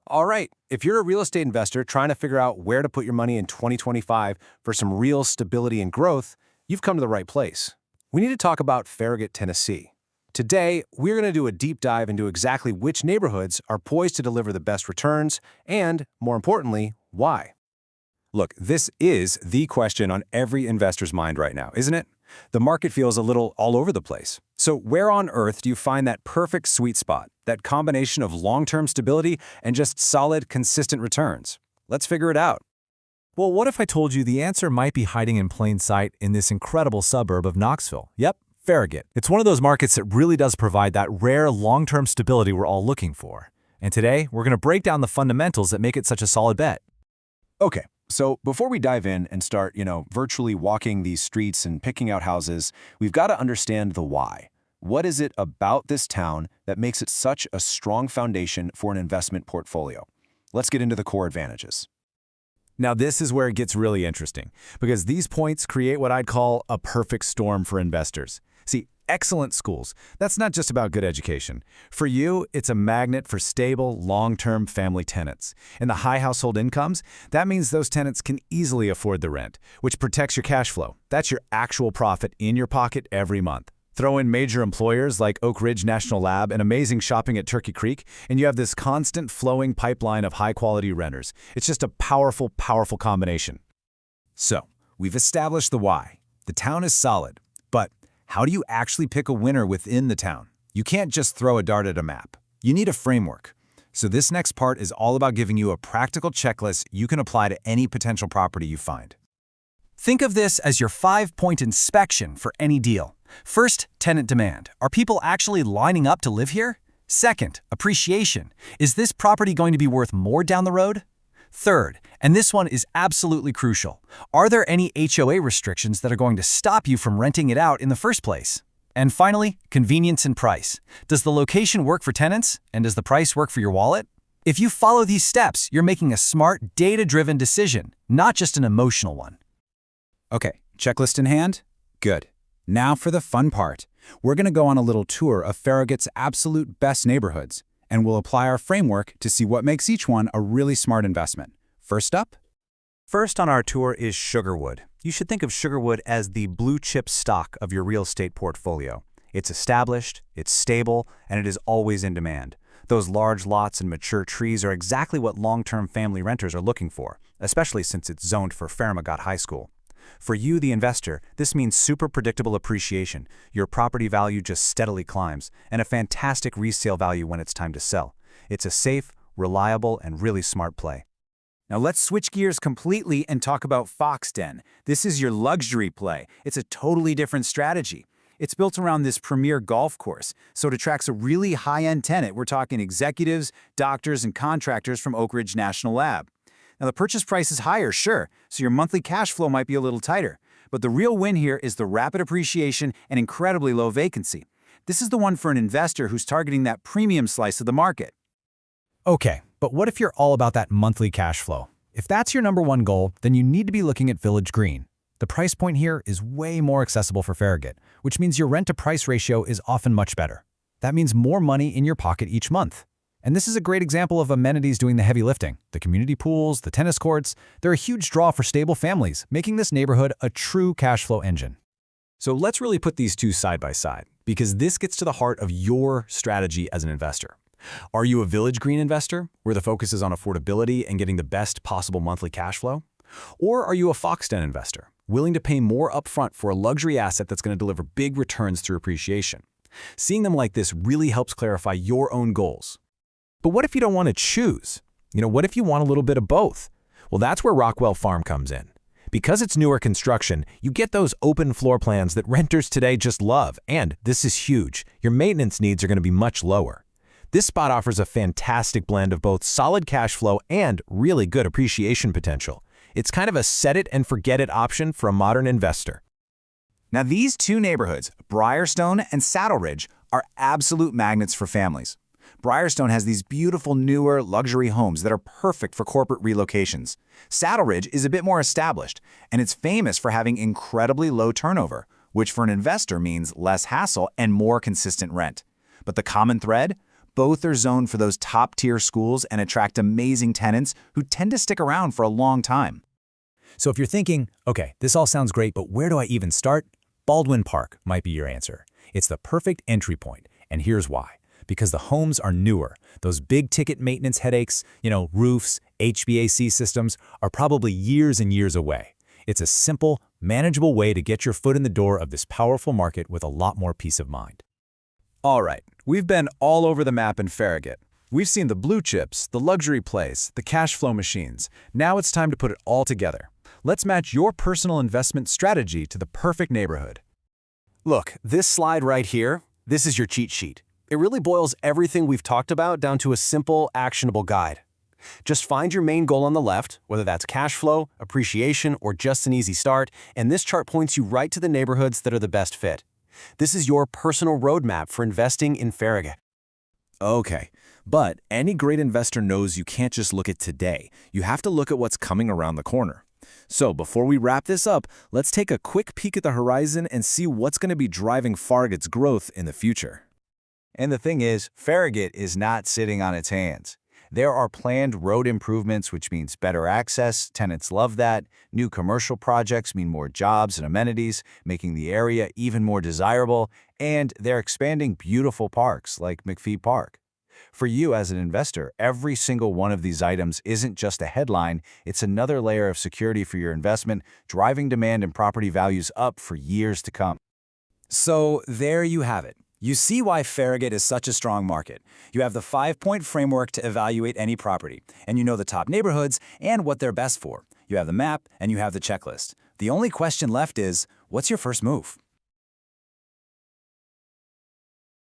All right, if you're a real estate investor trying to figure out where to put your money in 2025 for some real stability and growth, you've come to the right place. We need to talk about Farragut, Tennessee. Today, we're going to do a deep dive into exactly which neighborhoods are poised to deliver the best returns and, more importantly, why. Look, this is the question on every investor's mind right now, isn't it? The market feels a little all over the place. So where on earth do you find that perfect sweet spot, that combination of long-term stability and just solid, consistent returns? Let's figure it out. Well, what if I told you the answer might be hiding in plain sight in this incredible suburb of Knoxville? Yep, Farragut. It's one of those markets that really does provide that rare long-term stability we're all looking for. And today, we're going to break down the fundamentals that make it such a solid bet. Okay, so before we dive in and start, virtually walking these streets and picking out houses, we've got to understand the why. What is it about this town that makes it such a strong foundation for an investment portfolio? Let's get into the core advantages. Now, this is where it gets really interesting, because these points create what I'd call a perfect storm for investors. See, excellent schools, that's not just about good education. For you, it's a magnet for stable, long-term family tenants. And the high household incomes, that means those tenants can easily afford the rent, which protects your cash flow. That's your actual profit in your pocket every month. Throw in major employers like Oak Ridge National Lab and amazing shopping at Turkey Creek, and you have this constant flowing pipeline of high-quality renters. It's just a powerful, powerful combination. So, we've established the why. The town is solid. But how do you actually pick a winner within the town? You can't just throw a dart at a map. You need a framework. So this next part is all about giving you a practical checklist you can apply to any potential property you find. Think of this as your 5-point inspection for any deal. First, tenant demand. Are people actually lining up to live here? Second, appreciation. Is this property going to be worth more down the road? Third, and this one is absolutely crucial, are there any HOA restrictions that are going to stop you from renting it out in the first place? And finally, convenience and price. Does the location work for tenants, and does the price work for your wallet? If you follow these steps, you're making a smart, data-driven decision, not just an emotional one. Okay, checklist in hand? Good. Now for the fun part. We're going to go on a little tour of Farragut's absolute best neighborhoods, and we'll apply our framework to see what makes each one a really smart investment. First up? First on our tour is Sugarwood. You should think of Sugarwood as the blue chip stock of your real estate portfolio. It's established, it's stable, and it is always in demand. Those large lots and mature trees are exactly what long-term family renters are looking for, especially since it's zoned for Farragut High School. For you, the investor, this means super predictable appreciation. Your property value just steadily climbs, and a fantastic resale value when it's time to sell. It's a safe, reliable, and really smart play. Now let's switch gears completely and talk about Foxden. This is your luxury play. It's a totally different strategy. It's built around this premier golf course, so it attracts a really high-end tenant. We're talking executives, doctors, and contractors from Oak Ridge National Lab. Now, the purchase price is higher, sure, so your monthly cash flow might be a little tighter. But the real win here is the rapid appreciation and incredibly low vacancy. This is the one for an investor who's targeting that premium slice of the market. Okay, but what if you're all about that monthly cash flow? If that's your number one goal, then you need to be looking at Village Green. The price point here is way more accessible for Farragut, which means your rent-to-price ratio is often much better. That means more money in your pocket each month. And this is a great example of amenities doing the heavy lifting. The community pools, the tennis courts, they're a huge draw for stable families, making this neighborhood a true cash flow engine. So let's really put these two side by side, because this gets to the heart of your strategy as an investor. Are you a Village Green investor, where the focus is on affordability and getting the best possible monthly cash flow? Or are you a Foxden investor, willing to pay more upfront for a luxury asset that's going to deliver big returns through appreciation? Seeing them like this really helps clarify your own goals. But what if you don't want to choose? What if you want a little bit of both? Well, that's where Rockwell Farm comes in. Because it's newer construction, you get those open floor plans that renters today just love. And this is huge. Your maintenance needs are going to be much lower. This spot offers a fantastic blend of both solid cash flow and really good appreciation potential. It's kind of a set-it-and-forget-it option for a modern investor. Now these two neighborhoods, Briarstone and Saddle Ridge, are absolute magnets for families. Briarstone has these beautiful, newer, luxury homes that are perfect for corporate relocations. Saddle Ridge is a bit more established, and it's famous for having incredibly low turnover, which for an investor means less hassle and more consistent rent. But the common thread? Both are zoned for those top-tier schools and attract amazing tenants who tend to stick around for a long time. So if you're thinking, okay, this all sounds great, but where do I even start? Baldwin Park might be your answer. It's the perfect entry point, and here's why. Because the homes are newer. Those big-ticket maintenance headaches, roofs, HVAC systems, are probably years and years away. It's a simple, manageable way to get your foot in the door of this powerful market with a lot more peace of mind. All right, we've been all over the map in Farragut. We've seen the blue chips, the luxury plays, the cash flow machines. Now it's time to put it all together. Let's match your personal investment strategy to the perfect neighborhood. Look, this slide right here, this is your cheat sheet. It really boils everything we've talked about down to a simple, actionable guide. Just find your main goal on the left, whether that's cash flow, appreciation, or just an easy start, and this chart points you right to the neighborhoods that are the best fit. This is your personal roadmap for investing in Farragut. Okay, but any great investor knows you can't just look at today. You have to look at what's coming around the corner. So before we wrap this up, let's take a quick peek at the horizon and see what's going to be driving Farragut's growth in the future. And the thing is, Farragut is not sitting on its hands. There are planned road improvements, which means better access. Tenants love that. New commercial projects mean more jobs and amenities, making the area even more desirable. And they're expanding beautiful parks like McPhee Park. For you as an investor, every single one of these items isn't just a headline, it's another layer of security for your investment, driving demand and property values up for years to come. So there you have it. You see why Farragut is such a strong market. You have the 5-point framework to evaluate any property, and you know the top neighborhoods and what they're best for. You have the map, and you have the checklist. The only question left is, what's your first move?